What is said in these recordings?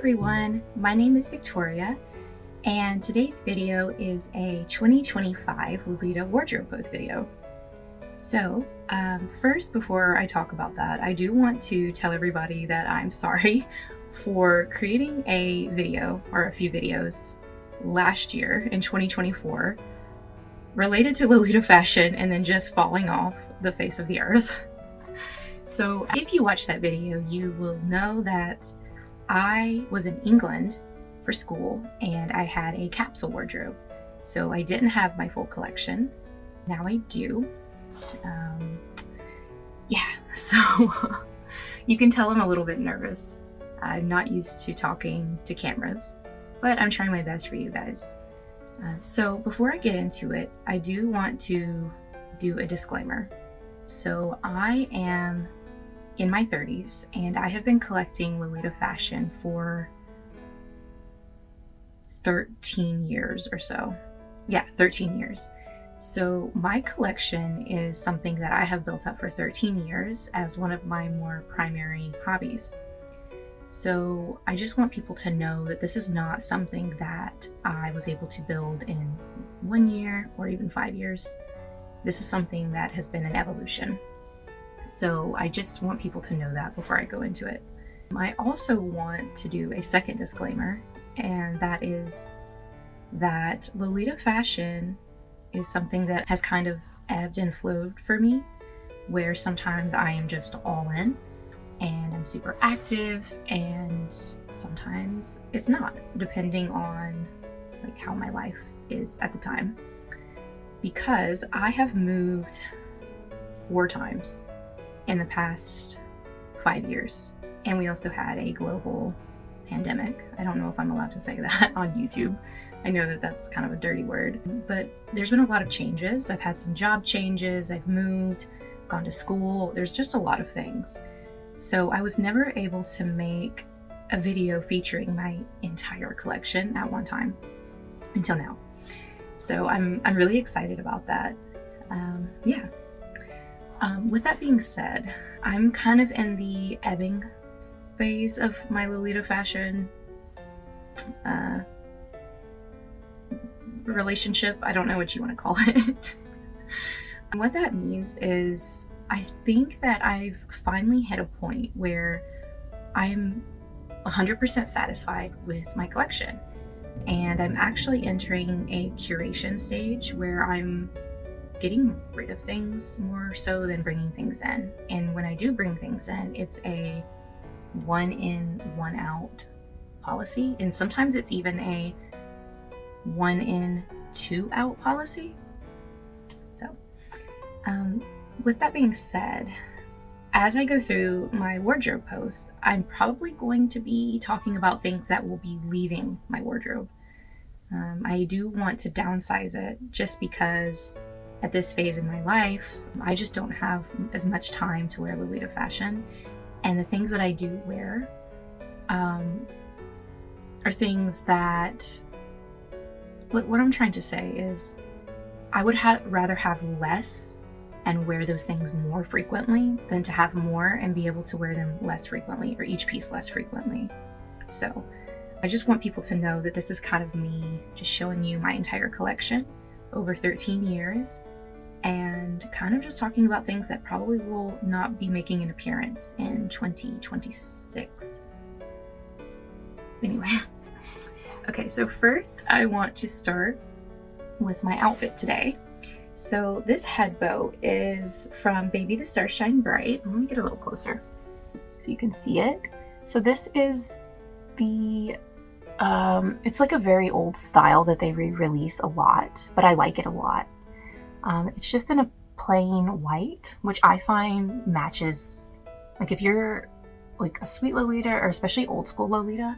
everyone, my name is Victoria, and today's video is a 2025 Lolita wardrobe pose video. So first, before I talk about that, I do want to tell everybody that I'm sorry for creating a video, or a few videos, last year in 2024 related to Lolita fashion and then just falling off the face of the earth. So if you watch that video, you will know that I was in England for school and I had a capsule wardrobe. So I didn't have my full collection. Now I do. So you can tell I'm a little bit nervous. I'm not used to talking to cameras, but I'm trying my best for you guys. So before I get into it, I do want to do a disclaimer. So I am in my 30s and I have been collecting Lolita fashion for 13 years or so. Yeah, 13 years. So my collection is something that I have built up for 13 years as one of my more primary hobbies. So I just want people to know that this is not something that I was able to build in 1 year or even 5 years. This is something that has been an evolution. So I just want people to know that before I go into it. I also want to do a second disclaimer, and that is that Lolita fashion is something that has kind of ebbed and flowed for me, where sometimes I am just all in and I'm super active, and sometimes it's not, depending on like how my life is at the time. Because I have moved 4 times in the past 5 years, and we also had a global pandemic. I don't know if I'm allowed to say that on YouTube. I know that that's kind of a dirty word, but there's been a lot of changes. I've had some job changes, I've moved, gone to school, there's just a lot of things. So I was never able to make a video featuring my entire collection at one time until now. So I'm really excited about that. With that being said, I'm kind of in the ebbing phase of my Lolita fashion relationship. I don't know what you want to call it. What that means is I think that I've finally hit a point where I'm 100% satisfied with my collection. And I'm actually entering a curation stage where I'm getting rid of things more so than bringing things in. And when I do bring things in, it's a 1 in, 1 out policy. And sometimes it's even a 1 in, 2 out policy. So, with that being said, as I go through my wardrobe post, I'm probably going to be talking about things that will be leaving my wardrobe. I do want to downsize it just because at this phase in my life, I just don't have as much time to wear Lolita fashion. And the things that I do wear are things that, what I'm trying to say is I would rather have less and wear those things more frequently than to have more and be able to wear them less frequently, or each piece less frequently. So I just want people to know that this is kind of me just showing you my entire collection over 13 years and kind of just talking about things that probably will not be making an appearance in 2026. Anyway, okay, so first I want to start with my outfit today. So this head bow is from Baby the Stars Shine Bright. Let me get a little closer so you can see it. So this is the, it's like a very old style that they re-release a lot, but I like it a lot. It's just in a plain white, which I find matches, like if you're like a sweet Lolita or especially old school Lolita,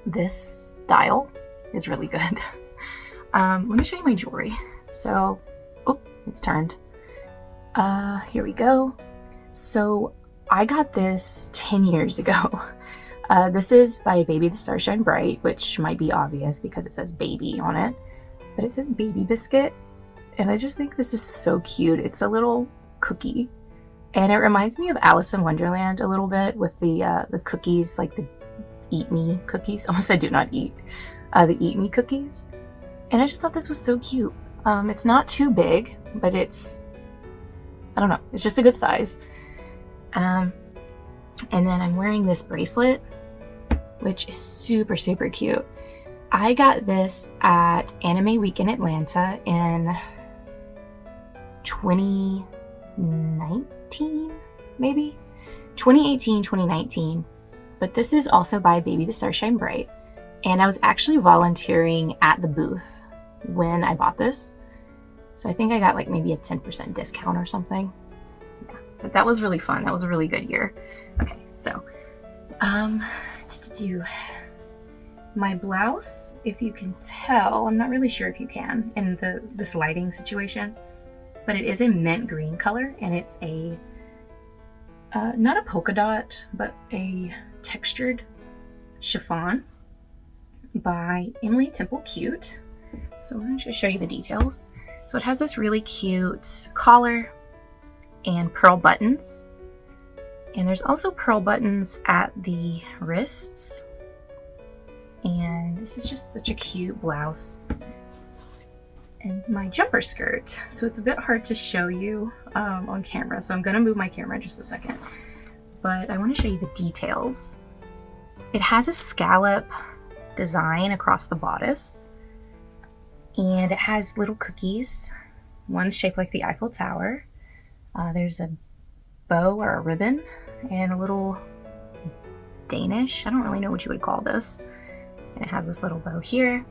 this style is really good. Let me show you my jewelry. So, oh, it's turned. Here we go. So I got this 10 years ago. This is by Baby the Stars Shine Bright, which might be obvious because it says baby on it, but it says baby biscuit. And I just think this is so cute. It's a little cookie. And it reminds me of Alice in Wonderland a little bit with the cookies, like the eat me cookies. I almost said do not eat. The eat me cookies. And I just thought this was so cute. It's not too big, but it's, I don't know, it's just a good size. And then I'm wearing this bracelet, which is super, super cute. I got this at Anime Week in Atlanta in 2019, maybe? 2018, 2019. But this is also by Baby the Starshine Bright. And I was actually volunteering at the booth when I bought this. So I think I got like maybe a 10% discount or something. Yeah, but that was really fun. That was a really good year. Okay, so my blouse, if you can tell, I'm not really sure if you can in this lighting situation, but it is a mint green color, and it's a not a polka dot, but a textured chiffon by Emily Temple Cute. So I'm going to show you the details. So it has this really cute collar and pearl buttons. And there's also pearl buttons at the wrists. And this is just such a cute blouse. And my jumper skirt. So it's a bit hard to show you on camera. So I'm going to move my camera in just a second. But I want to show you the details. It has a scallop design across the bodice. And it has little cookies. One's shaped like the Eiffel Tower. There's a bow or a ribbon and a little Danish. I don't really know what you would call this. And it has this little bow here.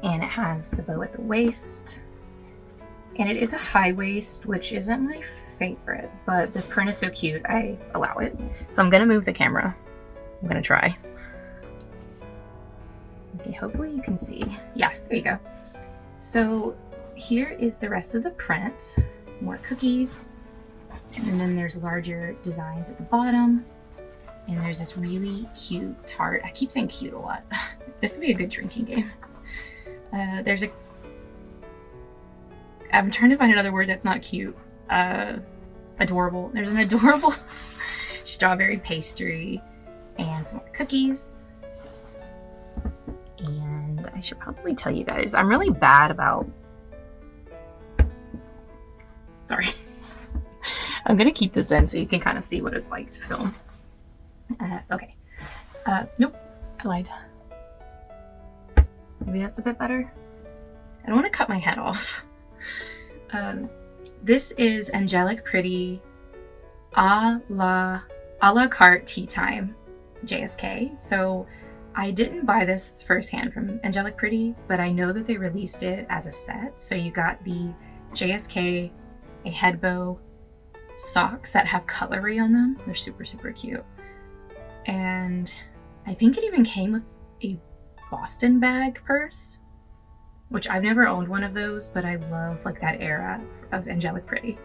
And it has the bow at the waist. And it is a high waist, which isn't my favorite, but this print is so cute, I allow it. So I'm gonna move the camera. I'm gonna try. Okay, hopefully you can see. Yeah, there you go. So here is the rest of the print. More cookies. And then there's larger designs at the bottom. And there's this really cute tart. I keep saying cute a lot. This would be a good drinking game. I'm trying to find another word that's not cute. Adorable. There's an adorable strawberry pastry and some more cookies. And I should probably tell you guys, I'm really bad about... Sorry. I'm gonna keep this in so you can kind of see what it's like to film. Okay. Nope. I lied. Maybe that's a bit better. I don't want to cut my head off. This is Angelic Pretty a la carte tea time JSK. So I didn't buy this firsthand from Angelic Pretty, but I know that they released it as a set. So you got the JSK, a head bow, socks that have cutlery on them. They're super, super cute. And I think it even came with a Boston bag purse, which I've never owned one of those, but I love like that era of Angelic Pretty.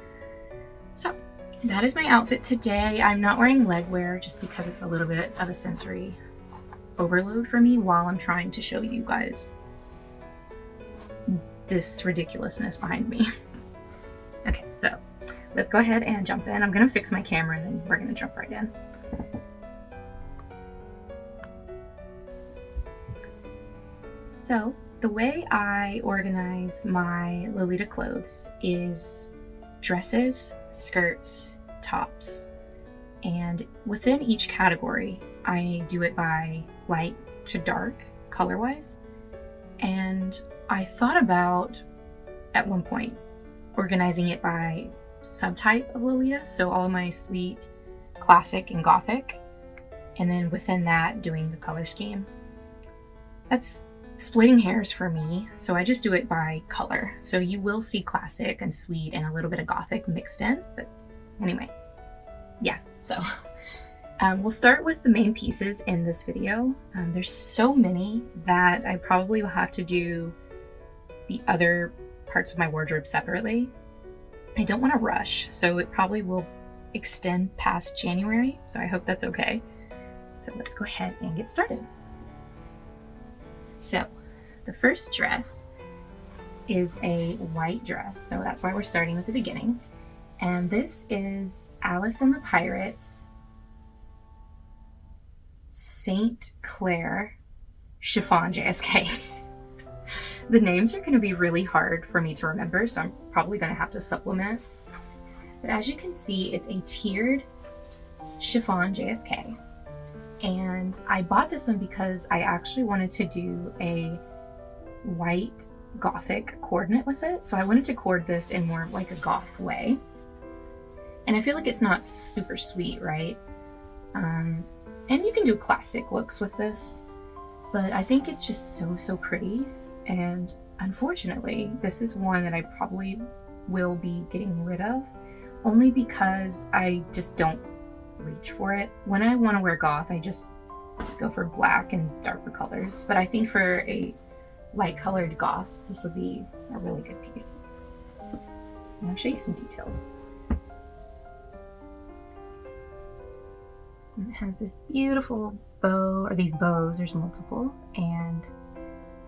So that is my outfit today. I'm not wearing leg wear just because it's a little bit of a sensory overload for me while I'm trying to show you guys this ridiculousness behind me. Okay, so let's go ahead and jump in. I'm gonna fix my camera and then we're gonna jump right in. So the way I organize my Lolita clothes is dresses, skirts, tops. And within each category, I do it by light to dark, color-wise. And I thought about, at one point, organizing it by subtype of Lolita. So all of my sweet, classic, and gothic. And then within that, doing the color scheme. That's splitting hairs for me, so I just do it by color. So you will see classic and sweet and a little bit of gothic mixed in, but anyway, yeah, so we'll start with the main pieces in this video. There's so many that I probably will have to do the other parts of my wardrobe separately. I don't want to rush, so it probably will extend past January, so I hope that's okay. So let's go ahead and get started. So the first dress is a white dress, so that's why we're starting with the beginning. And this is Alice and the Pirates St. Clair Chiffon JSK. The names are going to be really hard for me to remember, so I'm probably going to have to supplement. But as you can see, it's a tiered chiffon JSK. And I bought this one because I actually wanted to do a white gothic coordinate with it. So I wanted to cord this in more of like a goth way. And I feel like it's not super sweet, right? And you can do classic looks with this, but I think it's just so pretty. And unfortunately, this is one that I probably will be getting rid of, only because I just don't reach for it. When I want to wear goth, I just go for black and darker colors, but I think for a light colored goth, this would be a really good piece. And I'll show you some details. And it has this beautiful bow, or these bows, there's multiple, and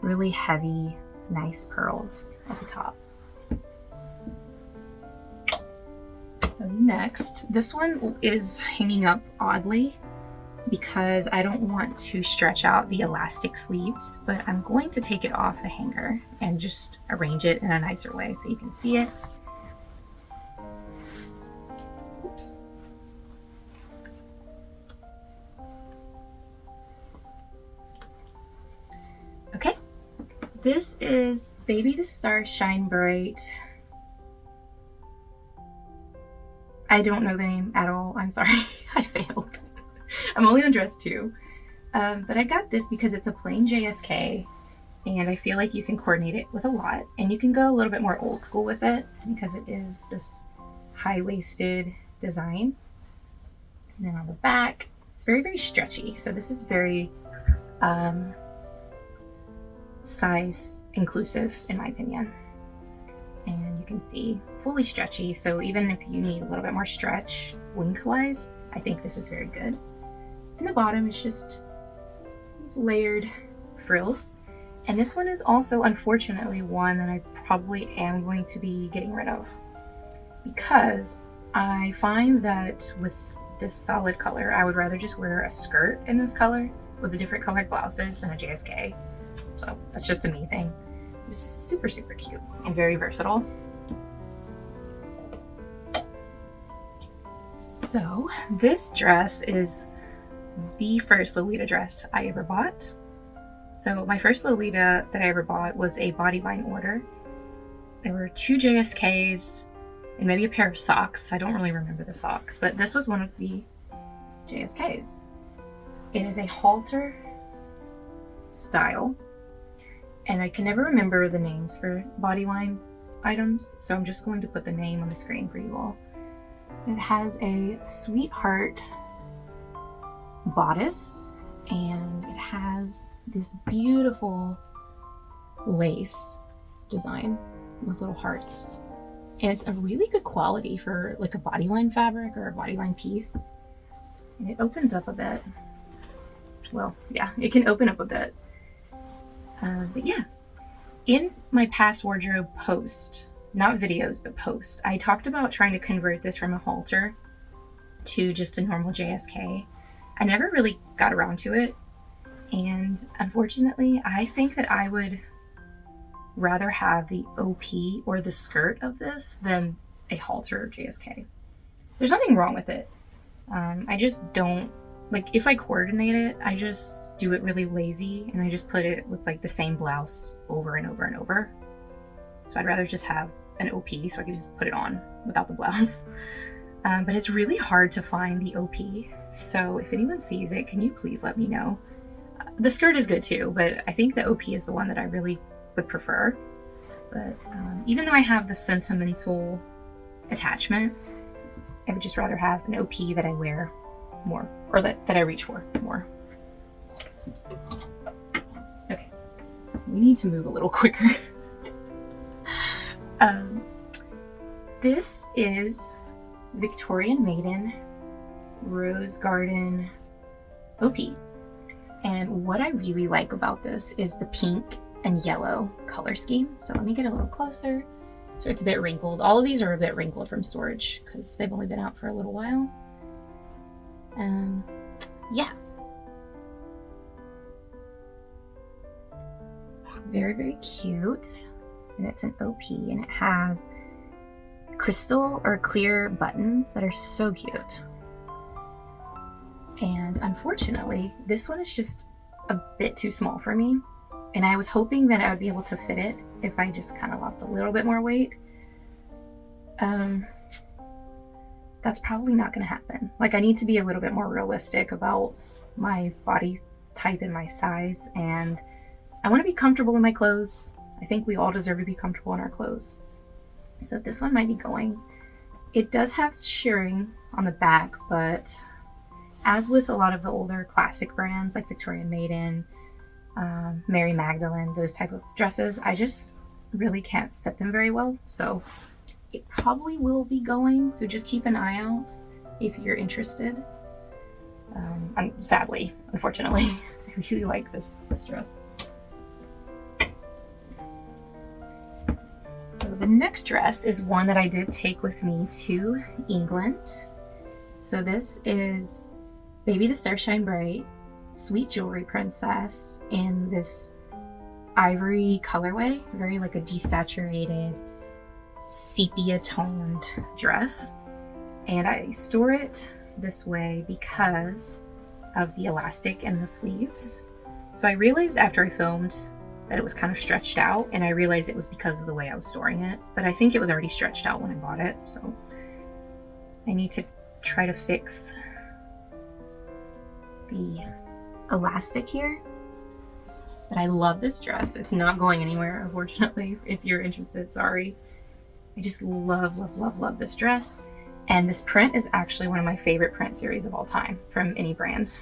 really heavy, nice pearls at the top. So next, this one is hanging up oddly because I don't want to stretch out the elastic sleeves, but I'm going to take it off the hanger and just arrange it in a nicer way so you can see it. Oops. Okay, this is Baby the Stars Shine Bright. I don't know the name at all. I'm sorry, I failed. I'm only on dress 2. But I got this because it's a plain JSK, and I feel like you can coordinate it with a lot, and you can go a little bit more old school with it because it is this high-waisted design. And then on the back, it's very stretchy. So this is very size inclusive in my opinion. And you can see fully stretchy, so even if you need a little bit more stretch lengthwise, I think this is very good. And the bottom is just these layered frills. And this one is also unfortunately one that I probably am going to be getting rid of, because I find that with this solid color, I would rather just wear a skirt in this color with the different colored blouses than a JSK. So that's just a me thing. It's super cute and very versatile. So this dress is the first Lolita dress I ever bought. So my first Lolita that I ever bought was a bodyline order. There were 2 JSKs and maybe a pair of socks. I don't really remember the socks, but this was one of the JSKs. It is a halter style, and I can never remember the names for bodyline items, so I'm just going to put the name on the screen for you all. It has a sweetheart bodice, and it has this beautiful lace design with little hearts. And it's a really good quality for like a bodyline fabric or a bodyline piece. And it opens up a bit. Well, yeah, it can open up a bit. But yeah, in my past wardrobe post, not videos, but post, I talked about trying to convert this from a halter to just a normal JSK. I never really got around to it. And unfortunately, I think that I would rather have the OP or the skirt of this than a halter JSK. There's nothing wrong with it. I just don't, like, if I coordinate it, I just do it really lazy and I just put it with like the same blouse over and over and over. So I'd rather just have an OP so I can just put it on without the blouse. But it's really hard to find the OP. So if anyone sees it, can you please let me know? The skirt is good too, but I think the OP is the one that I really would prefer. But even though I have the sentimental attachment, I would just rather have an OP that I wear more, or that I reach for more. Okay, we need to move a little quicker. This is Victorian Maiden Rose Garden OP. And what I really like about this is the pink and yellow color scheme. So let me get a little closer. So it's a bit wrinkled. All of these are a bit wrinkled from storage because they've only been out for a little while. Yeah. Very, very cute. And it's an OP, and it has crystal or clear buttons that are so cute. And unfortunately, this one is just a bit too small for me. And I was hoping that I would be able to fit it if I just kind of lost a little bit more weight. That's probably not going to happen. Like, I need to be a little bit more realistic about my body type and my size, and I want to be comfortable in my clothes. I think we all deserve to be comfortable in our clothes. So this one might be going. It does have shirring on the back, but as with a lot of the older classic brands like Victorian Maiden, Mary Magdalene, those type of dresses, I just really can't fit them very well. So it probably will be going, so just keep an eye out if you're interested. Sadly, unfortunately, I really like this dress. So the next dress is one that I did take with me to England. So this is Baby the Starshine Bright Sweet Jewelry Princess in this ivory colorway, very like a desaturated sepia toned dress. And I store it this way because of the elastic in the sleeves. So I realized after I filmed that it was kind of stretched out, and I realized it was because of the way I was storing it, but I think it was already stretched out when I bought it, so I need to try to fix the elastic here. But I love this dress. It's not going anywhere, unfortunately. If you're interested, sorry. I just love, love, love, love this dress. And this print is actually one of my favorite print series of all time from any brand.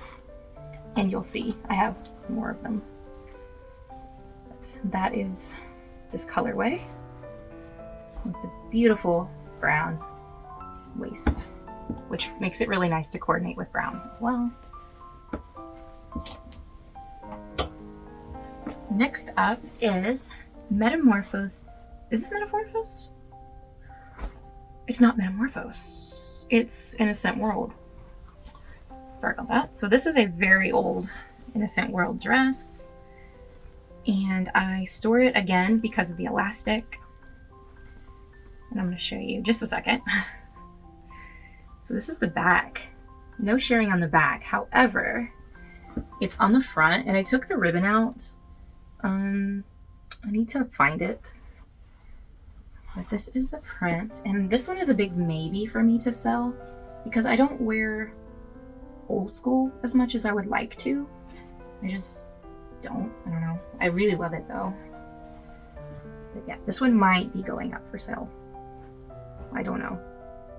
And you'll see, I have more of them. But that is this colorway with the beautiful brown waist, which makes it really nice to coordinate with brown as well. Next up is Metamorphose. Is this Metamorphose? It's not Metamorphose. It's Innocent World. Sorry about that. So this is a very old Innocent World dress. And I store it again because of the elastic. And I'm going to show you just a second. So this is the back. No shirring on the back. However, it's on the front, and I took the ribbon out. I need to find it. But this is the print, and this one is a big maybe for me to sell because I don't wear old school as much as I would like to. I just don't. I don't know. I really love it though. But yeah, this one might be going up for sale. I don't know.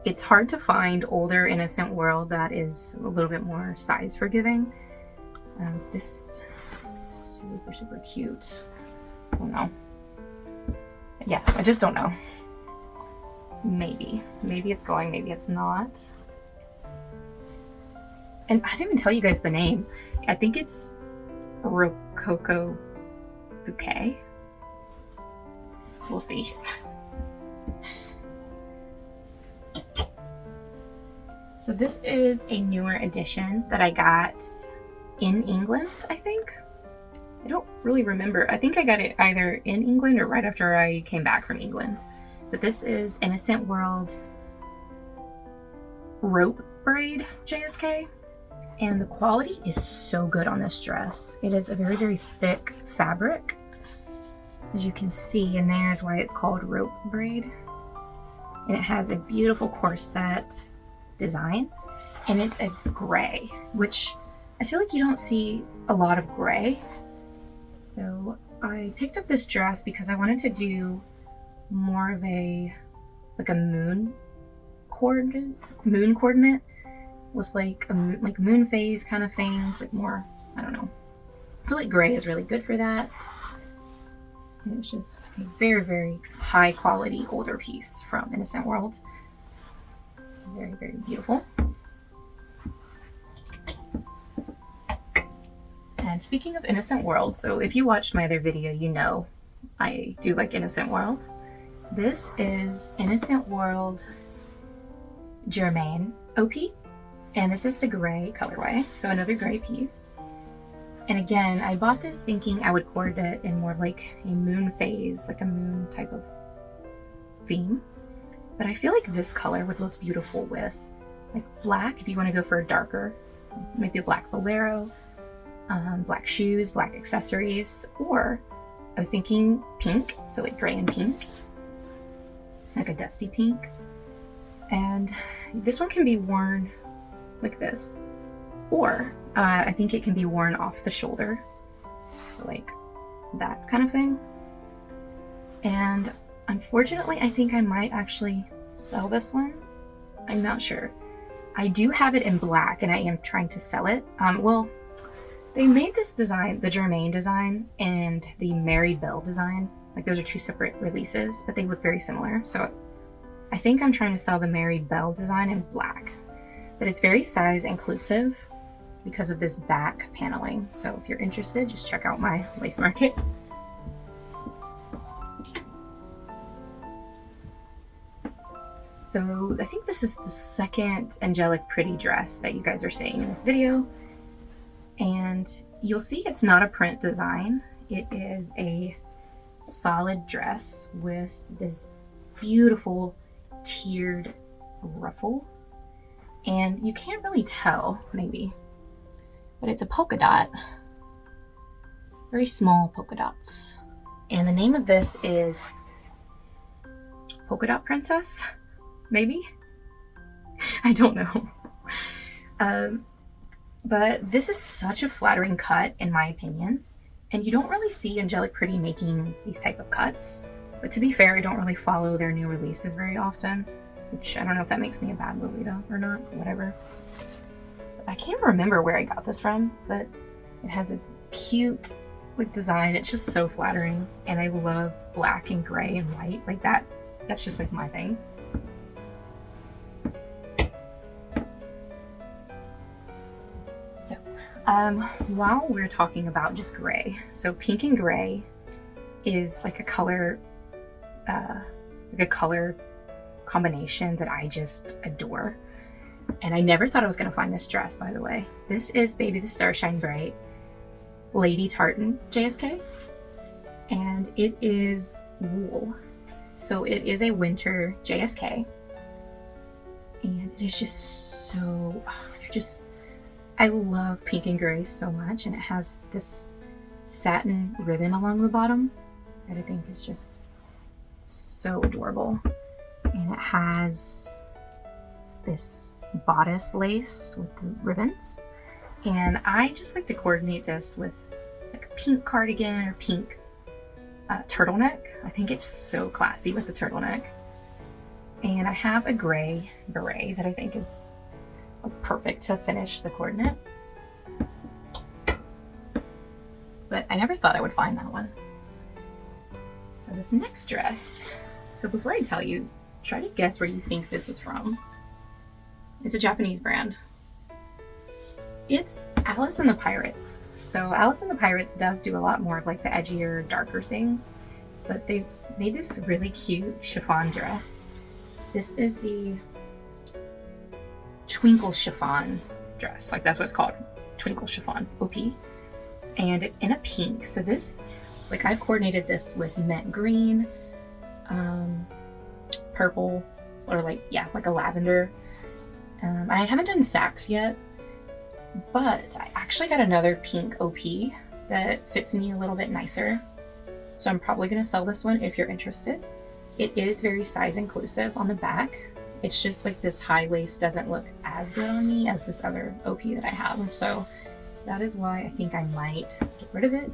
It's hard to find older Innocent World that is a little bit more size forgiving. This is super, super cute. I don't know. Yeah, I just don't know. Maybe it's going, maybe it's not. And I didn't even tell you guys the name. I think it's Rococo Bouquet. We'll see. So this is a newer edition that I got in England, I think. I don't really remember. I think I got it either in England or right after I came back from England. But this is Innocent World rope braid JSK. And the quality is so good on this dress. It is a very, very thick fabric. As you can see, and there's why it's called rope braid. And it has a beautiful corset design. And it's a gray, which I feel like you don't see a lot of gray. So I picked up this dress because I wanted to do more of a, like a moon coordinate with like a moon phase kind of things, like more, I don't know. I feel like gray is really good for that. And it's just a very, very high quality older piece from Innocent World. Very, very beautiful. And speaking of Innocent World, so if you watched my other video, you know I do like Innocent World. This is Innocent World Germain OP, and this is the gray colorway, so another gray piece. And again, I bought this thinking I would coordinate it in more like a moon phase, like a moon type of theme. But I feel like this color would look beautiful with like black if you want to go for a darker, maybe a black bolero, black shoes, black accessories, or I was thinking pink, so like gray and pink, like a dusty pink. And this one can be worn like this, or I think it can be worn off the shoulder, so like that kind of thing. And unfortunately, I think I might actually sell this one. I'm not sure. I do have it in black and I am trying to sell it. Well, they made this design, the Germain design and the Mary Bell design. Like those are two separate releases, but they look very similar. So I think I'm trying to sell the Mary Bell design in black, but it's very size inclusive because of this back paneling. So if you're interested, just check out my Lacemarket. So I think this is the second angelic pretty dress that you guys are seeing in this video. And you'll see it's not a print design. It is a solid dress with this beautiful tiered ruffle. And you can't really tell, maybe, but it's a polka dot. Very small polka dots. And the name of this is Polka Dot Princess, maybe? I don't know. But this is such a flattering cut, in my opinion. And you don't really see Angelic Pretty making these type of cuts. But to be fair, I don't really follow their new releases very often, which I don't know if that makes me a bad Lolita or not, whatever. I can't remember where I got this from, but it has this cute like design. It's just so flattering, and I love black and gray and white like that. That's just like my thing. So while we're talking about just gray, so pink and gray is like a color combination that I just adore. And I never thought I was going to find this dress, by the way. This is Baby the Starshine Bright Lady Tartan JSK, and it is wool. So it is a winter JSK, and it is just so, I love pink and gray so much, and it has this satin ribbon along the bottom that I think is just so adorable. And it has this bodice lace with the ribbons, and I just like to coordinate this with like a pink cardigan or pink turtleneck. I think it's so classy with the turtleneck. And I have a gray beret that I think is like perfect to finish the coordinate, but I never thought I would find that one. So this next dress, so before I tell you, try to guess where you think this is from. It's a Japanese brand. It's Alice and the Pirates. So Alice and the Pirates does do a lot more of like the edgier, darker things, but they made this really cute chiffon dress. This is the Twinkle Chiffon dress. Like that's what it's called, Twinkle Chiffon, OP. And it's in a pink. So this, like I've coordinated this with mint green, purple, or like, yeah, like a lavender. I haven't done sacks yet, but I actually got another pink OP that fits me a little bit nicer. So I'm probably gonna sell this one if you're interested. It is very size inclusive on the back. It's just like this high waist doesn't look as good on me as this other OP that I have. So that is why I think I might get rid of it.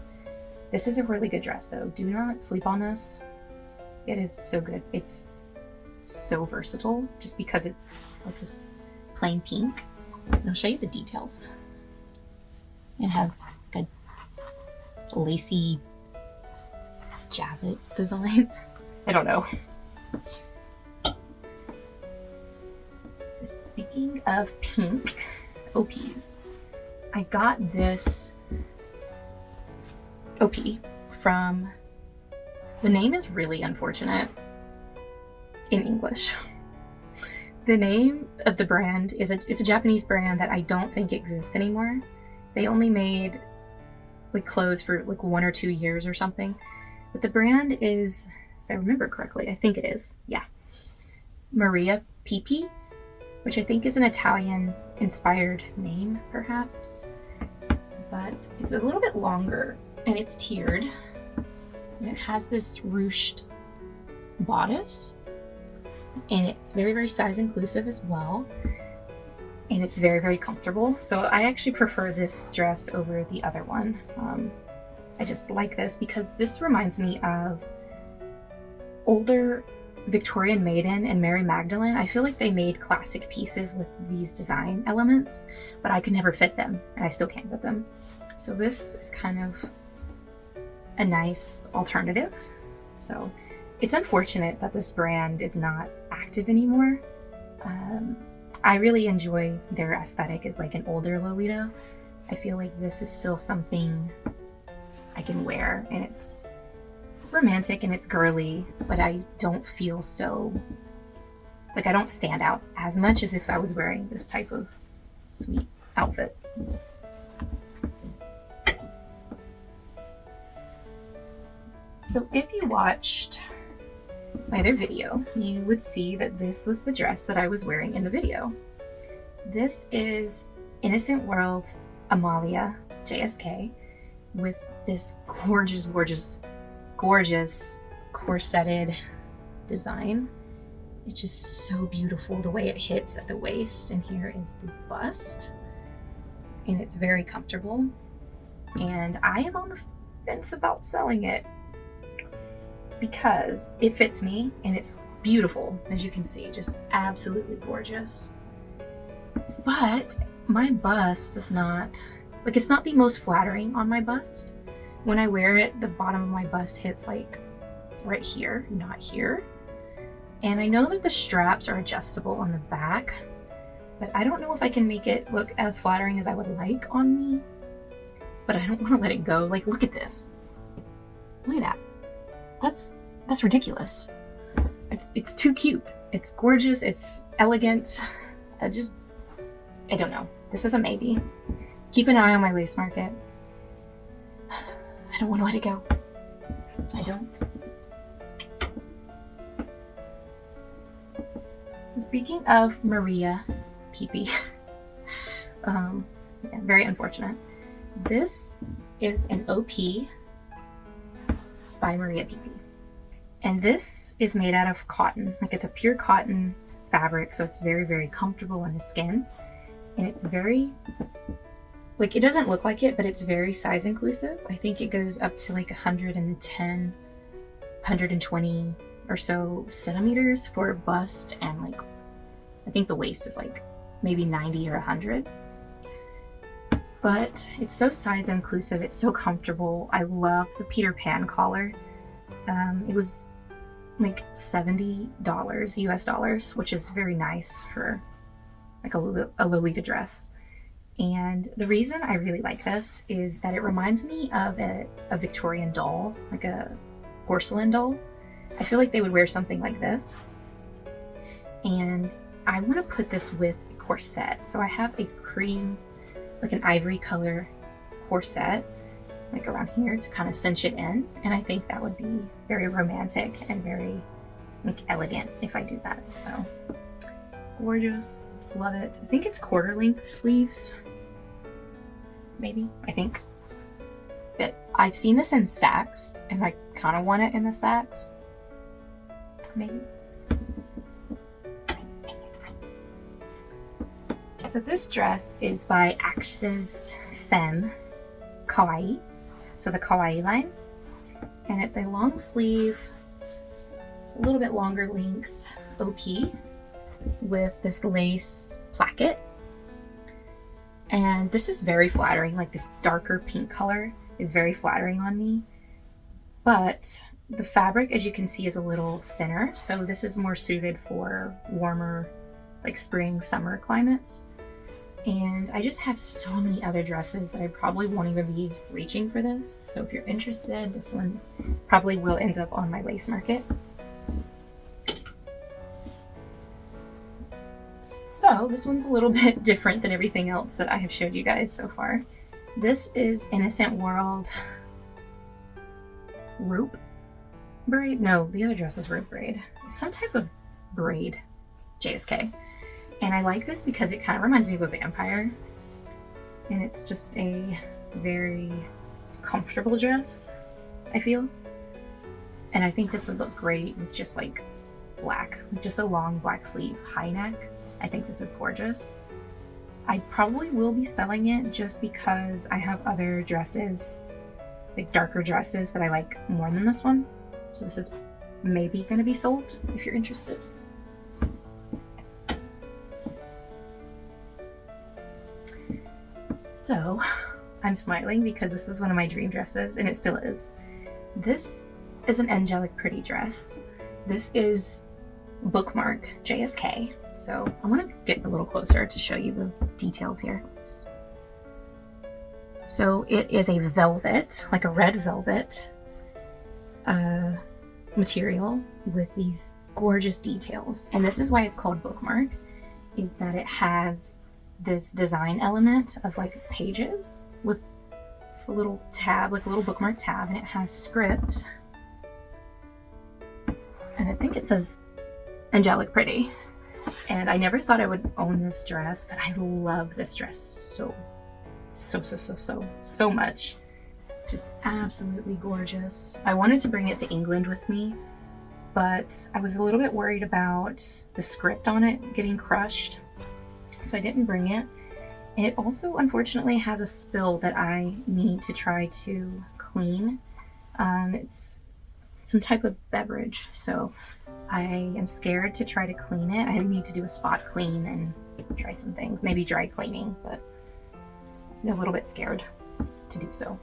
This is a really good dress though. Do not sleep on this. It is so good. It's so versatile just because it's like this plain pink. And I'll show you the details. It has like a lacy javit design. I don't know. So speaking of pink OPs, I got this OP from, the name is really unfortunate in English. The name of the brand is it's a Japanese brand that I don't think exists anymore. They only made like clothes for like 1 or 2 years or something. But the brand is, if I remember correctly, I think it is, yeah, Maria Pipi, which I think is an Italian inspired name perhaps. But it's a little bit longer and it's tiered. And it has this ruched bodice. And it's very, very size inclusive as well. And it's very, very comfortable. So I actually prefer this dress over the other one. I just like this because this reminds me of older Victorian Maiden and Mary Magdalene. I feel like they made classic pieces with these design elements, but I could never fit them, and I still can't fit them. So this is kind of a nice alternative. So it's unfortunate that this brand is not active anymore. I really enjoy their aesthetic as like an older Lolita. I feel like this is still something I can wear, and it's romantic and it's girly, but I don't feel so, like I don't stand out as much as if I was wearing this type of sweet outfit. So if you watched my other video, you would see that this was the dress that I was wearing in the video. This is Innocent World Amalia JSK with this gorgeous, gorgeous, gorgeous corseted design. It's just so beautiful the way it hits at the waist, and here is the bust, and it's very comfortable, and I am on the fence about selling it because it fits me and it's beautiful, as you can see, just absolutely gorgeous. But my bust does not, like, it's not the most flattering on my bust. When I wear it, the bottom of my bust hits like right here, not here. And I know that the straps are adjustable on the back, but I don't know if I can make it look as flattering as I would like on me. But I don't want to let it go. Like, look at this. Look at that. That's ridiculous. It's too cute. It's gorgeous. It's elegant. I don't know. This is a maybe. Keep an eye on my Lacemarket. I don't want to let it go. I don't. So speaking of Maria Pipi, yeah, very unfortunate. This is an OP by Maria Pipi. And this is made out of cotton. Like, it's a pure cotton fabric, so it's very, very comfortable on the skin. And it's very, like, it doesn't look like it, but it's very size inclusive. I think it goes up to like 110, 120 or so centimeters for bust, and like, I think the waist is like maybe 90 or 100. But it's so size inclusive, it's so comfortable. I love the Peter Pan collar. It was like $70 US dollars, which is very nice for like a Lolita dress. And the reason I really like this is that it reminds me of a Victorian doll, like a porcelain doll. I feel like they would wear something like this. And I want to put this with a corset. So I have a cream, like an ivory color corset, like around here to kind of cinch it in. And I think that would be very romantic and very like elegant if I do that. So gorgeous, love it. I think it's quarter length sleeves, maybe, I think. But I've seen this in sacks and I kind of want it in the sacks, maybe. So this dress is by Axes Femme Kawaii, so the Kawaii line, and it's a long sleeve, a little bit longer length OP with this lace placket. And this is very flattering, like this darker pink color is very flattering on me, but the fabric, as you can see, is a little thinner, so this is more suited for warmer, like spring, summer climates. And I just have so many other dresses that I probably won't even be reaching for this. So if you're interested, this one probably will end up on my Lacemarket. So this one's a little bit different than everything else that I have showed you guys so far. This is Innocent World rope braid. No, the other dress is rope braid. It's some type of braid, JSK. And I like this because it kind of reminds me of a vampire. And it's just a very comfortable dress, I feel. And I think this would look great with just like black, just a long black sleeve high neck. I think this is gorgeous. I probably will be selling it just because I have other dresses, like darker dresses that I like more than this one. So this is maybe going to be sold if you're interested. So I'm smiling because this was one of my dream dresses, and it still is. This is an angelic pretty dress. This is Bookmark JSK. So I want to get a little closer to show you the details here. Oops. So it is a velvet, like a red velvet material with these gorgeous details. And this is why it's called Bookmark, is that it has this design element of like pages with a little tab, like a little bookmark tab, and it has script. And I think it says angelic pretty. And I never thought I would own this dress, but I love this dress so much. Just absolutely gorgeous. I wanted to bring it to England with me, but I was a little bit worried about the script on it getting crushed, so I didn't bring it. And it also unfortunately has a spill that I need to try to clean. It's some type of beverage, so I am scared to try to clean it. I need to do a spot clean and try some things, maybe dry cleaning, but I'm a little bit scared to do so.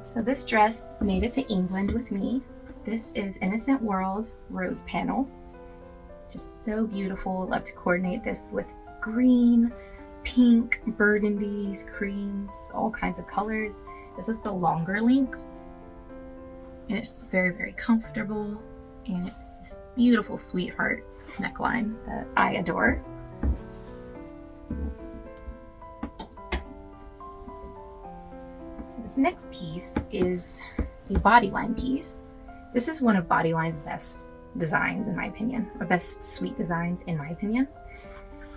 So this dress made it to England with me. This is Innocent World rose panel. Just so beautiful. Love to coordinate this with green, pink, burgundies, creams, all kinds of colors. This is the longer length, and it's very, very comfortable, and it's this beautiful sweetheart neckline that I adore. So this next piece is a bodyline piece. This is one of Bodyline's best designs in my opinion, or best suite designs in my opinion.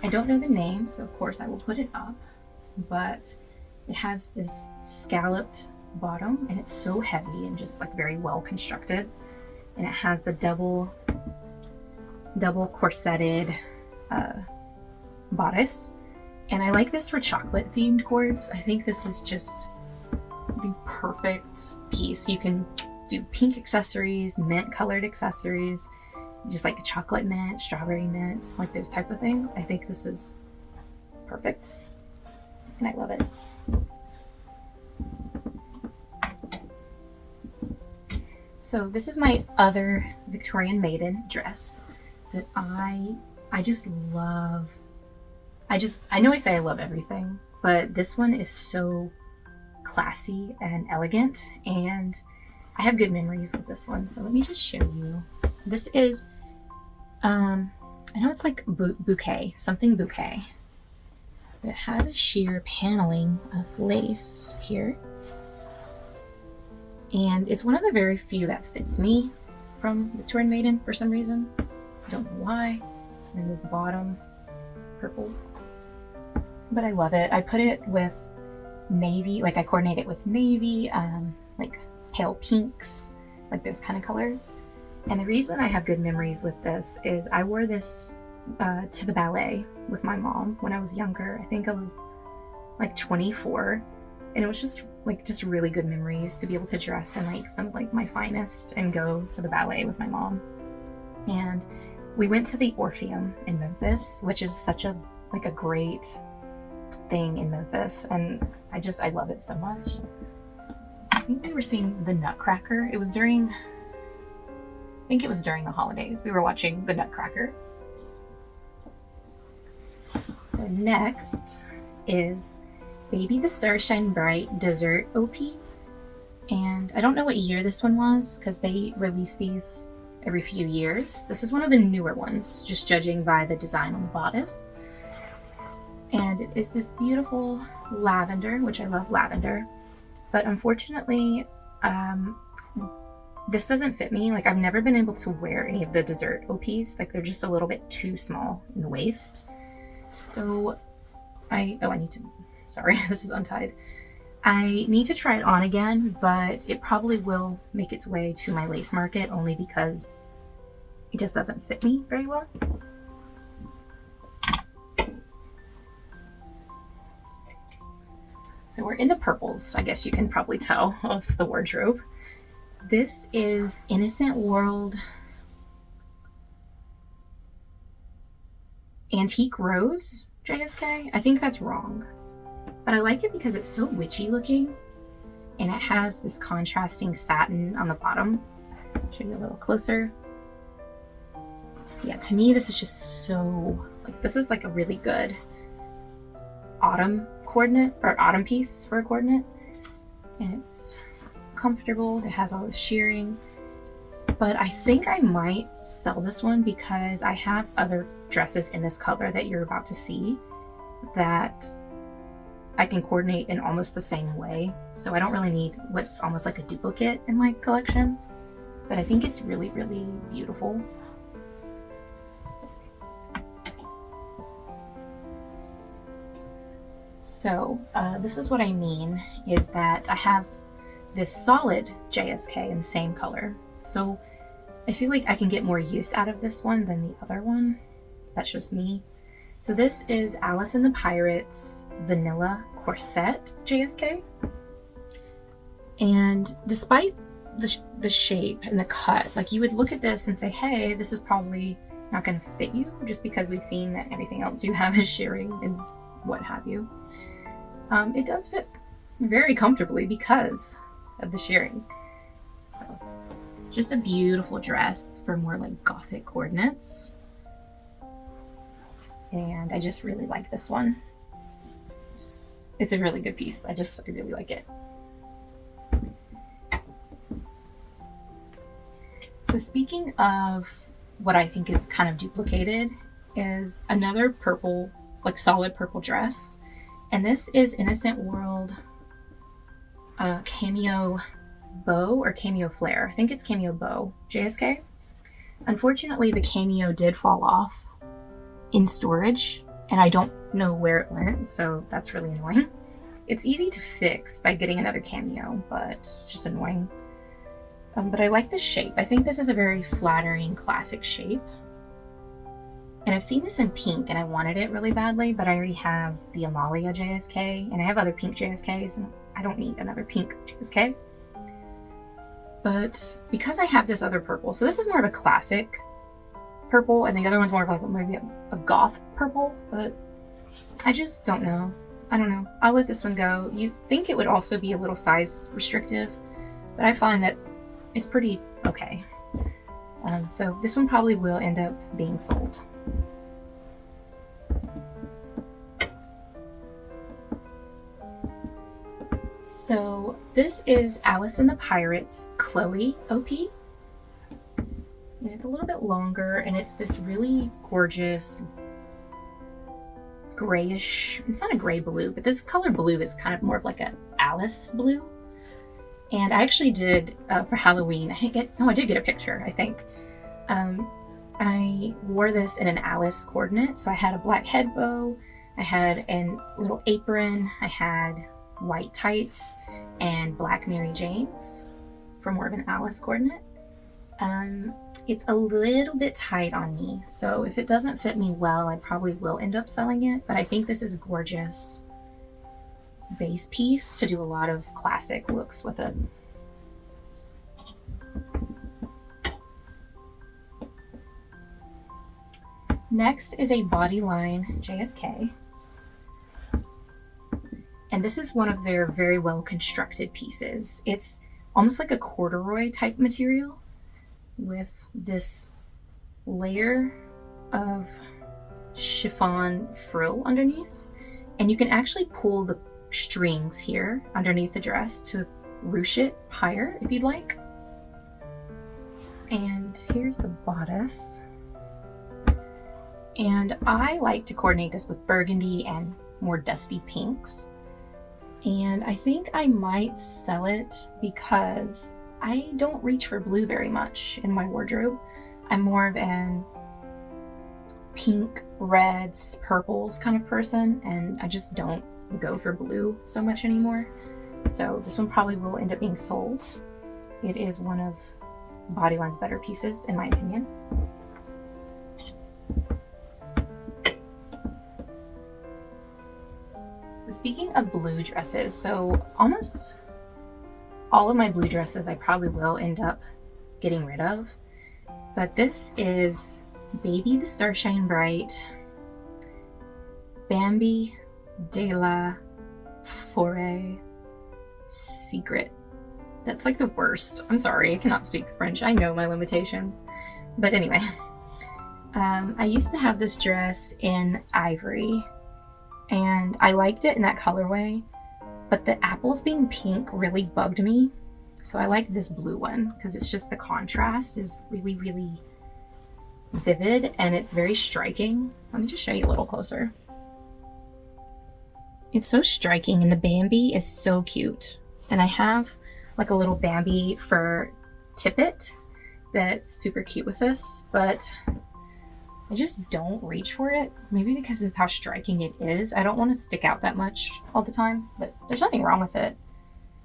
I don't know the name, so of course I will put it up, but it has this scalloped bottom, and it's so heavy and just like very well constructed. And it has the double corseted bodice. And I like this for chocolate themed cords. I think this is just the perfect piece. You can do pink accessories, mint colored accessories, just like chocolate mint, strawberry mint, like those type of things. I think this is perfect, and I love it. So this is my other Victorian maiden dress that I just love. I know I say I love everything, but this one is so classy and elegant, and I have good memories with this one. So let me just show you. This is, I know it's like bouquet, something bouquet. But it has a sheer paneling of lace here. And it's one of the very few that fits me from Victorian Maiden for some reason. I don't know why. And this bottom, purple. But I love it. I put it with navy, like I coordinate it with navy, like pale pinks, like those kind of colors. And the reason I have good memories with this is I wore this to the ballet with my mom when I was younger. I think I was like 24, and it was just really good memories to be able to dress in like some of like my finest and go to the ballet with my mom. And we went to the Orpheum in Memphis, which is such a great thing in Memphis, and I love it so much. I think we were seeing the Nutcracker. I think it was during the holidays. We were watching the Nutcracker. So next is Baby the Stars Shine Bright Dessert OP. And I don't know what year this one was because they released these every few years. This is one of the newer ones, just judging by the design on the bodice. And it is this beautiful lavender, which I love lavender. But unfortunately, this doesn't fit me. Like, I've never been able to wear any of the dessert OPs. Like, they're just a little bit too small in the waist. So I need to, sorry, this is untied. I need to try it on again, but it probably will make its way to my Lacemarket only because it just doesn't fit me very well. So we're in the purples, I guess you can probably tell, of the wardrobe. This is Innocent World Antique Rose JSK. I think that's wrong, but I like it because it's so witchy looking, and it has this contrasting satin on the bottom. Show you a little closer. Yeah, to me this is just so, like, this is like a really good autumn coordinate, or autumn piece for a coordinate, and it's comfortable. It has all the shearing, but I think I might sell this one because I have other dresses in this color that you're about to see that I can coordinate in almost the same way. So I don't really need what's almost like a duplicate in my collection, but I think it's really, really beautiful. So this is what I mean, is that I have this solid JSK in the same color. So I feel like I can get more use out of this one than the other one. That's just me. So this is Alice in the Pirates Vanilla Corset JSK. And despite the shape and the cut, like, you would look at this and say, hey, this is probably not going to fit you, just because we've seen that everything else you have is shearing and what have you. It does fit very comfortably because of the shearing. So just a beautiful dress for more like gothic coordinates. And I just really like this one. It's a really good piece. I really like it. So speaking of what I think is kind of duplicated, is another purple, like solid purple dress. And this is Innocent World Cameo Bow or Cameo Flare. I think it's Cameo Bow JSK. Unfortunately, the cameo did fall off in storage, and I don't know where it went, so that's really annoying. It's easy to fix by getting another cameo, but it's just annoying. But I like the shape. I think this is a very flattering classic shape. And I've seen this in pink, and I wanted it really badly, but I already have the Amalia JSK, and I have other pink JSKs, and I don't need another pink JSK. But because I have this other purple, so this is more of a classic purple, and the other one's more of like maybe a goth purple, but I just don't know. I don't know. I'll let this one go. You'd think it would also be a little size restrictive, but I find that it's pretty okay. So this one probably will end up being sold. So this is Alice in the Pirates Chloe OP. And it's a little bit longer, and it's this really gorgeous grayish, it's not a gray blue, but this color blue is kind of more of like a Alice blue. And I actually did, for Halloween, I did get a picture, I think. I wore this in an Alice coordinate. So I had a black head bow, I had a little apron, I had white tights, and black Mary Janes for more of an Alice coordinate. It's a little bit tight on me, so if it doesn't fit me well, I probably will end up selling it, but I think this is a gorgeous base piece to do a lot of classic looks with it. Next is a Bodyline JSK. And this is one of their very well constructed pieces. It's almost like a corduroy type material with this layer of chiffon frill underneath. And you can actually pull the strings here underneath the dress to ruche it higher if you'd like. And here's the bodice. And I like to coordinate this with burgundy and more dusty pinks. And I think I might sell it because I don't reach for blue very much in my wardrobe. I'm more of an pink, reds, purples kind of person, and I just don't go for blue so much anymore. So this one probably will end up being sold. It is one of Bodyline's better pieces, in my opinion. So speaking of blue dresses, so almost all of my blue dresses I probably will end up getting rid of. But this is Baby the Starshine Bright, Bambi de la Forêt Secret. That's like the worst. I'm sorry, I cannot speak French. I know my limitations. But anyway, I used to have this dress in ivory, and I liked it in that colorway, but the apples being pink really bugged me. So I like this blue one because it's just the contrast is really, really vivid and it's very striking. Let me just show you a little closer. It's so striking, and the Bambi is so cute. And I have like a little Bambi fur tippet that's super cute with this, but I just don't reach for it. Maybe because of how striking it is. I don't want to stick out that much all the time, but there's nothing wrong with it.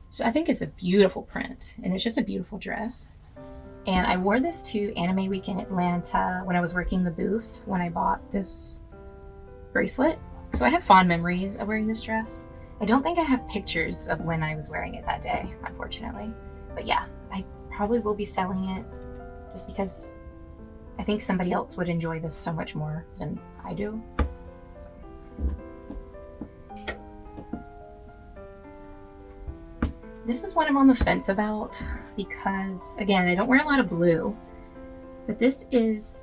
So I think it's a beautiful print, and it's just a beautiful dress. And I wore this to Anime Week in Atlanta when I was working the booth when I bought this bracelet. So I have fond memories of wearing this dress. I don't think I have pictures of when I was wearing it that day, unfortunately. But yeah, I probably will be selling it just because I think somebody else would enjoy this so much more than I do. This is what I'm on the fence about because, again, I don't wear a lot of blue, but this is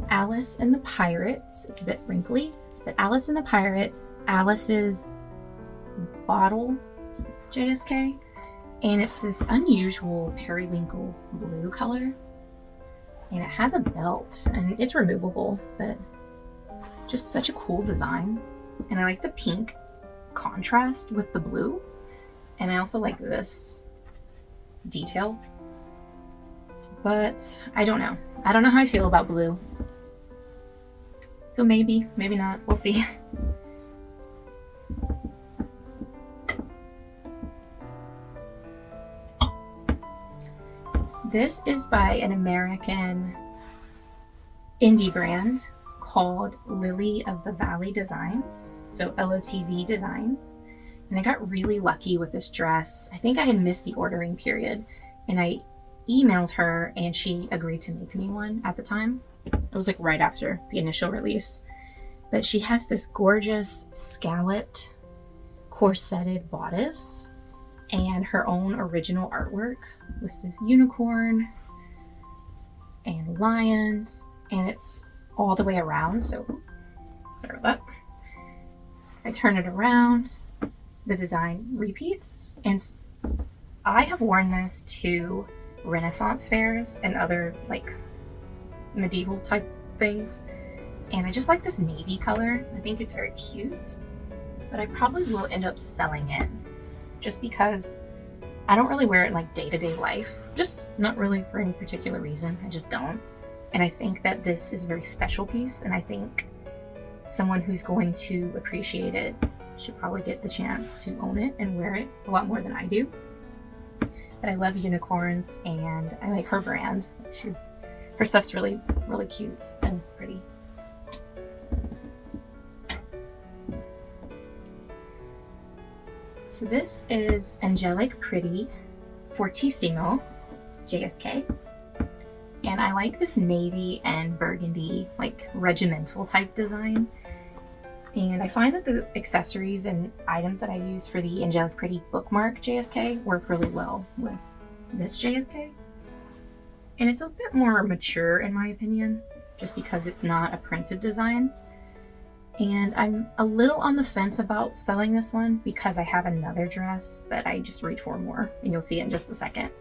Alice and the Pirates. It's a bit wrinkly, but Alice and the Pirates, Alice's bottle JSK, and it's this unusual periwinkle blue color, and it has a belt, and it's removable, but it's just such a cool design. And I like the pink contrast with the blue, and I also like this detail, but I don't know how I feel about blue, so maybe not, we'll see. This is by an American indie brand called Lily of the Valley Designs, so LOTV Designs. And I got really lucky with this dress. I think I had missed the ordering period, and I emailed her and she agreed to make me one at the time. It was like right after the initial release. But she has this gorgeous scalloped corseted bodice and her own original artwork with this unicorn and lions, and it's all the way around. So sorry about that. I turn it around, the design repeats, and I have worn this to Renaissance fairs and other like medieval type things, and I just like this navy color. I think it's very cute, but I probably will end up selling it just because I don't really wear it in like day-to-day life, just not really for any particular reason. I just don't. And I think that this is a very special piece, and I think someone who's going to appreciate it should probably get the chance to own it and wear it a lot more than I do. But I love unicorns, and I like her brand. Her stuff's really, really cute and pretty. So this is Angelic Pretty Fortissimo JSK. And I like this navy and burgundy, like regimental type design. And I find that the accessories and items that I use for the Angelic Pretty bookmark JSK work really well with this JSK. And it's a bit more mature in my opinion, just because it's not a printed design. And I'm a little on the fence about selling this one because I have another dress that I just reach for more, and you'll see it in just a second.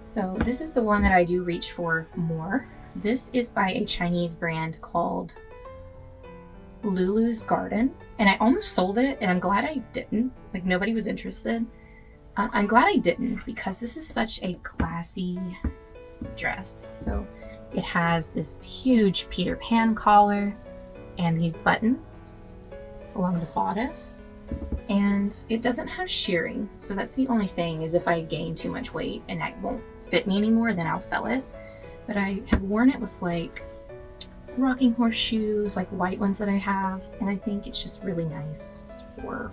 So this is the one that I do reach for more. This is by a Chinese brand called Lulu's Garden, and I almost sold it, and I'm glad I didn't. Like, nobody was interested. I'm glad I didn't, because this is such a classy dress. So it has this huge Peter Pan collar and these buttons along the bodice, and it doesn't have shearing. So that's the only thing, is if I gain too much weight and it won't fit me anymore, then I'll sell it. But I have worn it with like rocking horse shoes, like white ones that I have, and I think it's just really nice for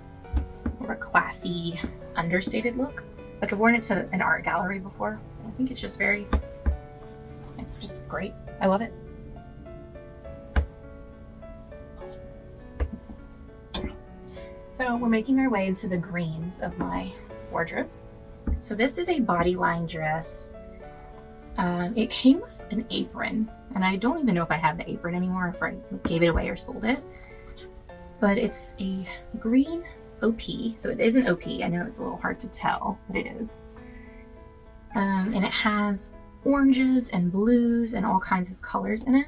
more a classy, understated look. Like, I've worn it to an art gallery before, and I think it's just very, just great. I love it. So we're making our way into the greens of my wardrobe. So this is a bodyline dress. It came with an apron, and I don't even know if I have the apron anymore, if I gave it away or sold it. But it's a green OP, so it is an OP. I know it's a little hard to tell, but it is. And it has oranges and blues and all kinds of colors in it.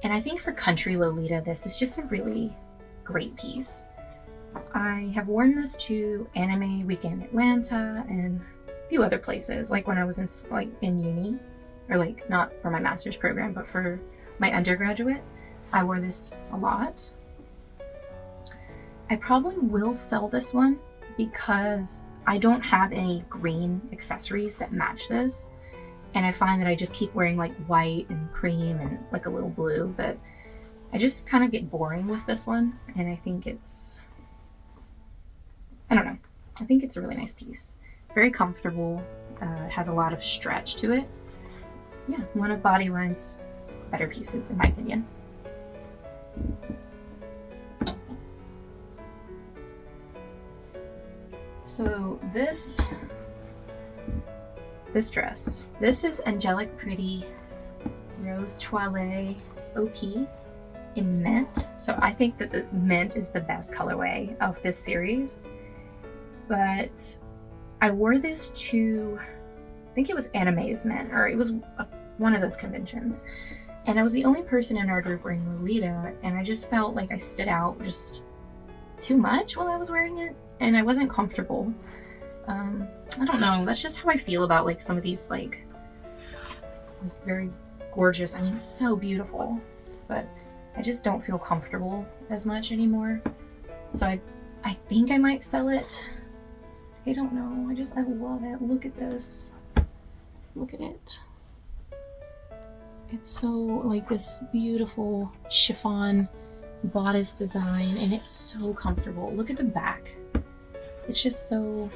And I think for country Lolita, this is just a really great piece. I have worn this to Anime Weekend Atlanta and a few other places, like when I was in uni, or like not for my master's program, but for my undergraduate. I wore this a lot. I probably will sell this one because I don't have any green accessories that match this. And I find that I just keep wearing like white and cream and like a little blue, but I just kind of get boring with this one. And I think it's, I don't know, I think it's a really nice piece. Very comfortable, has a lot of stretch to it. Yeah, one of Bodyline's better pieces in my opinion. So this dress, this is Angelic Pretty Rose Toilette OP in mint. So I think that the mint is the best colorway of this series. But I wore this to, I think it was Anime's mint, or it was one of those conventions. And I was the only person in our group wearing Lolita, and I just felt like I stood out just too much while I was wearing it, and I wasn't comfortable. I don't know, that's just how I feel about like some of these like very gorgeous, I mean, so beautiful, but I just don't feel comfortable as much anymore. So I think I might sell it. I don't know, I love it. Look at this. Look at it. It's so like this beautiful chiffon bodice design, and it's so comfortable. Look at the back. It's just so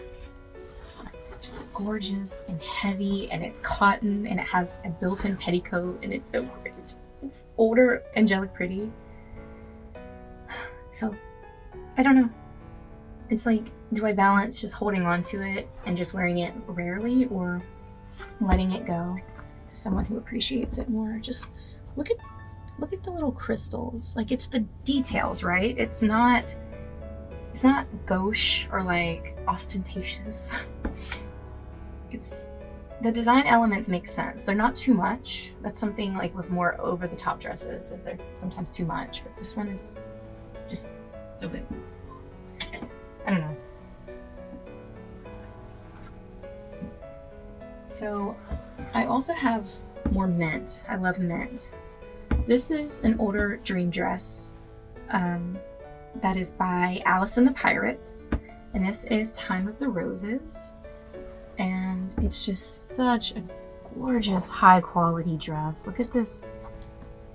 gorgeous and heavy, and it's cotton, and it has a built-in petticoat, and it's so great. It's older Angelic Pretty. So I don't know. It's like, do I balance just holding on to it and just wearing it rarely, or letting it go to someone who appreciates it more? Just look at the little crystals. Like, it's the details, right? It's not gauche or like ostentatious. It's the design elements make sense. They're not too much. That's something like with more over the top dresses, is they're sometimes too much, but this one is just so good. I don't know. So I also have more mint. I love mint. This is an older dream dress that is by Alice and the Pirates, and this is Time of the Roses. And it's just such a gorgeous, high quality dress. Look at this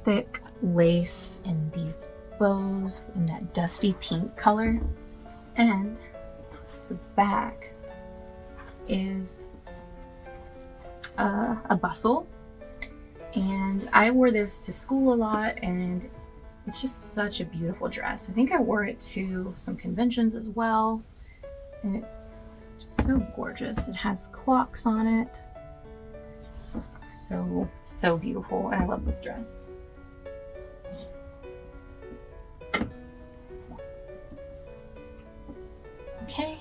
thick lace and these bows in that dusty pink color. And the back is a bustle. And I wore this to school a lot, and it's just such a beautiful dress. I think I wore it to some conventions as well, and it's just so gorgeous. It has clocks on it. It's so beautiful, and I love this dress. Okay,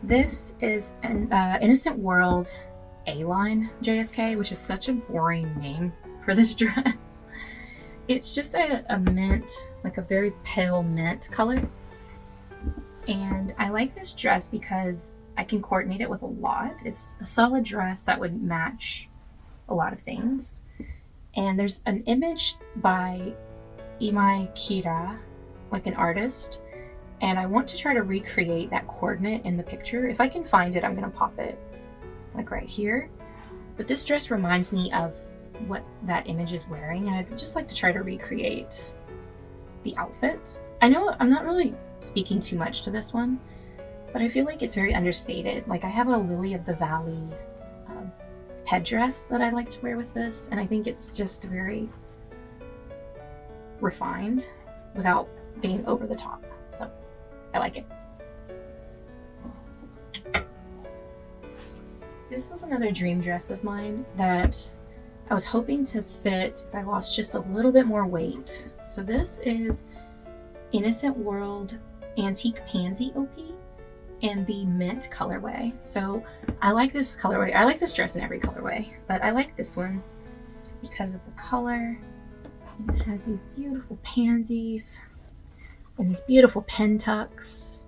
this is an Innocent World A-line JSK, which is such a boring name for this dress. It's just a mint, like a very pale mint color. And I like this dress because I can coordinate it with a lot. It's a solid dress that would match a lot of things. And there's an image by Imai Kira, like an artist, and I want to try to recreate that coordinate in the picture. If I can find it, I'm gonna pop it like right here. But this dress reminds me of what that image is wearing, and I'd just like to try to recreate the outfit. I know I'm not really speaking too much to this one, but I feel like it's very understated. Like, I have a Lily of the Valley headdress that I like to wear with this, and I think it's just very refined without being over the top. So I like it. This was another dream dress of mine that I was hoping to fit if I lost just a little bit more weight. So this is Innocent World Antique Pansy OP in the mint colorway. So I like this colorway. I like this dress in every colorway, but I like this one because of the color. It has these beautiful pansies and these beautiful pen tucks,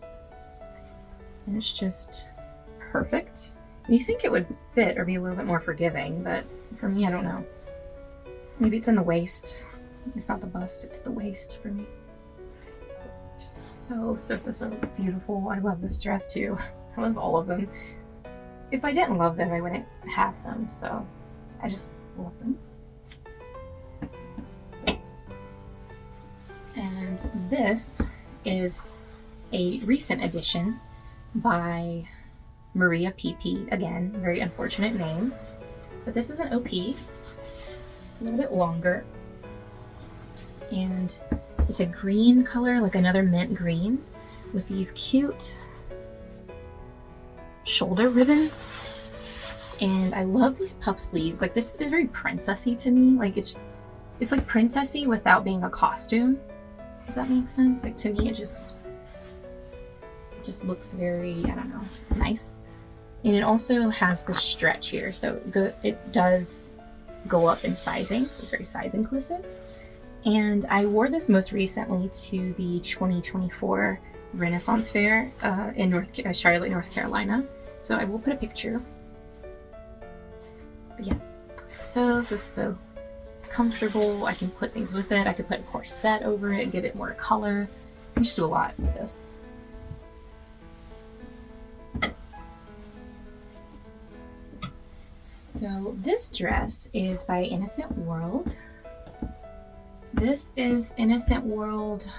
and it's just perfect. And you think it would fit or be a little bit more forgiving, but for me, I don't know. Maybe it's in the waist. It's not the bust, it's the waist for me. Just so beautiful. I love this dress too. I love all of them. If I didn't love them, I wouldn't have them, so I just love them. And this is a recent addition by Maria PP. Again, very unfortunate name. But this is an OP. It's a little bit longer. And it's a green color, like another mint green, with these cute shoulder ribbons. And I love these puff sleeves. Like, this is very princessy to me. Like, it's like princessy without being a costume, if that makes sense. Like, to me, it just looks very, I don't know, nice. And it also has this stretch here, so it does go up in sizing, so it's very size inclusive. And I wore this most recently to the 2024 Renaissance Fair in Charlotte, North Carolina. So I will put a picture. But yeah, so comfortable. I can put things with it. I could put a corset over it and give it more color. I can just do a lot with this. So this dress is by Innocent World. This is Innocent World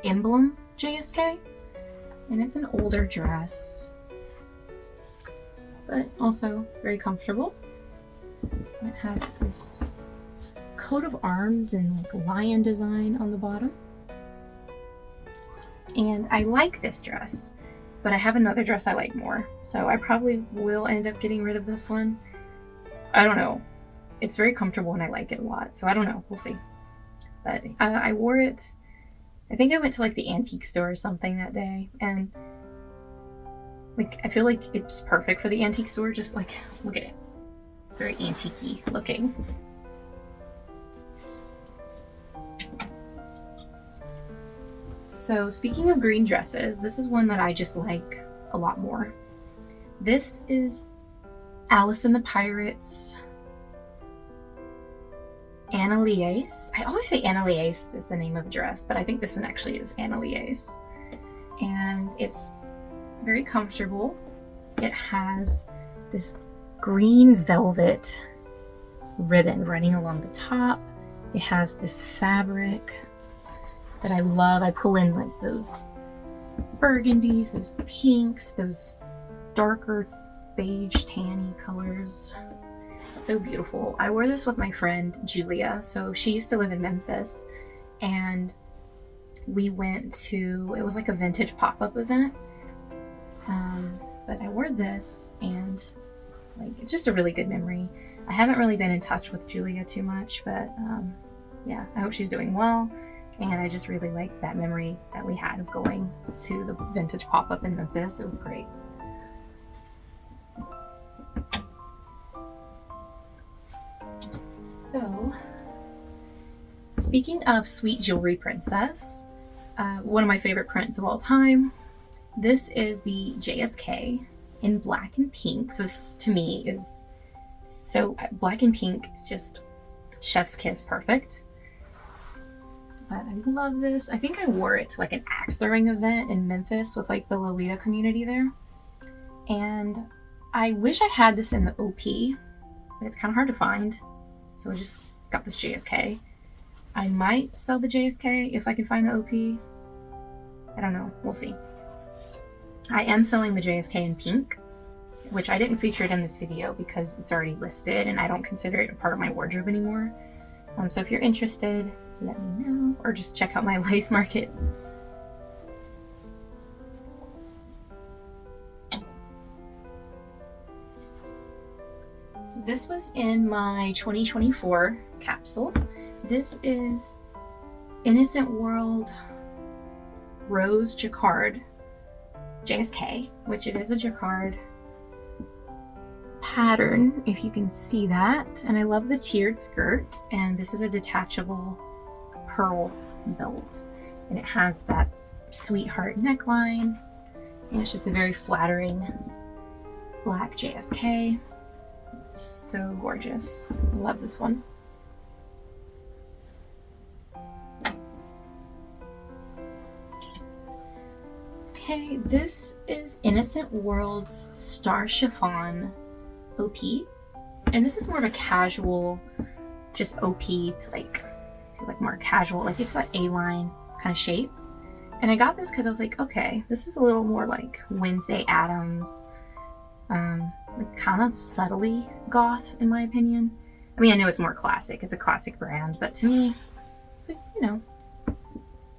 Emblem JSK, and it's an older dress, but also very comfortable. It has this coat of arms and like lion design on the bottom. And I like this dress, but I have another dress I like more, so I probably will end up getting rid of this one. I don't know. It's very comfortable and I like it a lot, so I don't know. We'll see. But I wore it, I think I went to like the antique store or something that day, and like I feel like it's perfect for the antique store. Just like, look at it. Very antique-y looking. So speaking of green dresses, this is one that I just like a lot more. This is Alice and the Pirates Annalise. I always say Annalise is the name of a dress, but I think this one actually is Annalise. And it's very comfortable. It has this green velvet ribbon running along the top. It has this fabric that I love. I pull in like those burgundies, those pinks, those darker beige tanny colors. So beautiful. I wore this with my friend Julia. So she used to live in Memphis, and we went to, it was like a vintage pop-up event. But I wore this, and like, it's just a really good memory. I haven't really been in touch with Julia too much, but yeah, I hope she's doing well. And I just really like that memory that we had of going to the vintage pop-up in Memphis. It was great. So, speaking of sweet jewelry princess, one of my favorite prints of all time, this is the JSK in black and pink. So this to me is so, black and pink is just chef's kiss perfect. But I love this. I think I wore it to like an axe throwing event in Memphis with like the Lolita community there. And I wish I had this in the OP, but it's kind of hard to find. So I just got this JSK. I might sell the JSK if I can find the OP. I don't know. We'll see. I am selling the JSK in pink, which I didn't feature it in this video because it's already listed and I don't consider it a part of my wardrobe anymore. So if you're interested, let me know, or just check out my Lacemarket. So this was in my 2024 capsule. This is Innocent World Rose Jacquard JSK, which it is a Jacquard pattern, if you can see that. And I love the tiered skirt, and this is a detachable pearl belt, and it has that sweetheart neckline, and it's just a very flattering black JSK. Just so gorgeous. Love this one. Okay, this is Innocent World's Star Chiffon OP, and this is more of a casual, just OP to like more casual, like it's like A-line kind of shape. And I got this because I was like, okay, this is a little more like Wednesday Addams, like kind of subtly goth in my opinion. I mean, I know it's more classic, it's a classic brand, but to me, it's like, you know,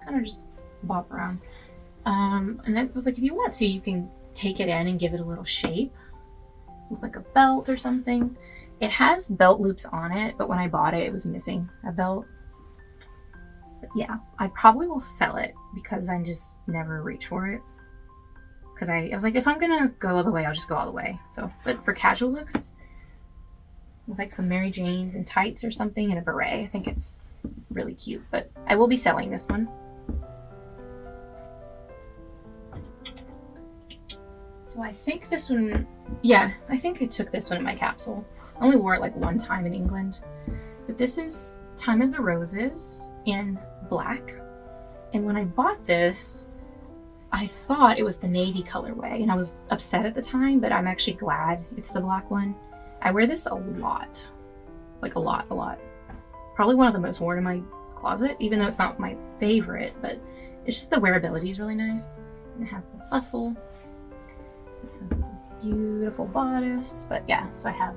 kind of just bop around. And I was like, if you want to, you can take it in and give it a little shape with like a belt or something. It has belt loops on it, but when I bought it, it was missing a belt. But yeah, I probably will sell it because I just never reach for it. Because I was like, if I'm gonna go all the way, I'll just go all the way. So, but for casual looks, with like some Mary Janes and tights or something and a beret, I think it's really cute. But I will be selling this one. So I think this one, yeah, I think I took this one in my capsule. I only wore it like one time in England. But this is Time of the Roses in black. And when I bought this, I thought it was the navy colorway, and I was upset at the time, but I'm actually glad it's the black one. I wear this a lot, like a lot. Probably one of the most worn in my closet, even though it's not my favorite, but it's just the wearability is really nice. And it has the bustle. It has this beautiful bodice, but yeah, so I have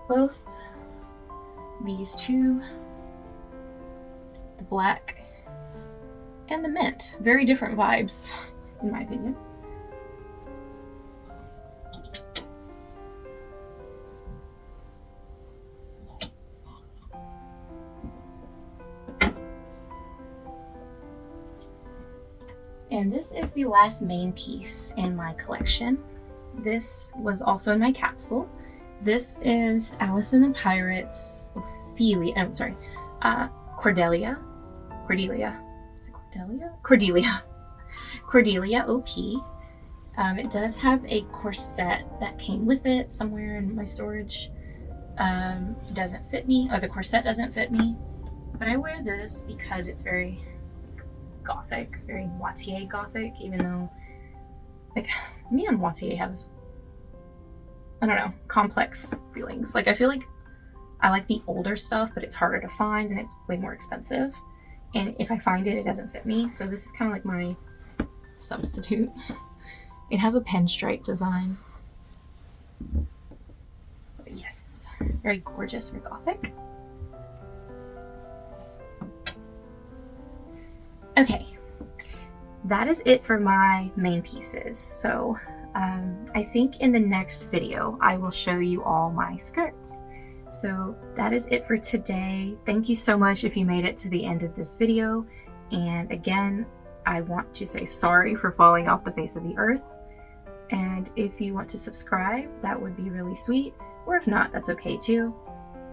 both these two, the black and the mint. Very different vibes, in my opinion. And this is the last main piece in my collection. This was also in my capsule. This is Alice and the Pirates Cordelia. Is it Cordelia? Cordelia OP. It does have a corset that came with it somewhere in my storage. It doesn't fit me, or the corset doesn't fit me, but I wear this because it's very gothic, very Moitié gothic, even though like me and Moitié have, I don't know, complex feelings. Like I feel like I like the older stuff, but it's harder to find and it's way more expensive. And if I find it, it doesn't fit me. So this is kind of like my substitute. It has a pinstripe design. But yes, very gorgeous for gothic. Okay, that is it for my main pieces. So I think in the next video, I will show you all my skirts. So that is it for today. Thank you so much if you made it to the end of this video. And again, I want to say sorry for falling off the face of the earth. And if you want to subscribe, that would be really sweet. Or if not, that's okay too.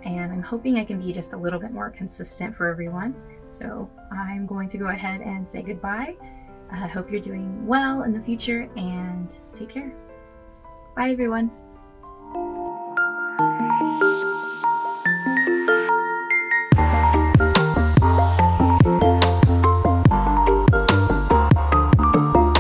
and I'm hoping I can be just a little bit more consistent for everyone. So I'm going to go ahead and say goodbye. I hope you're doing well in the future, and take care. Bye everyone.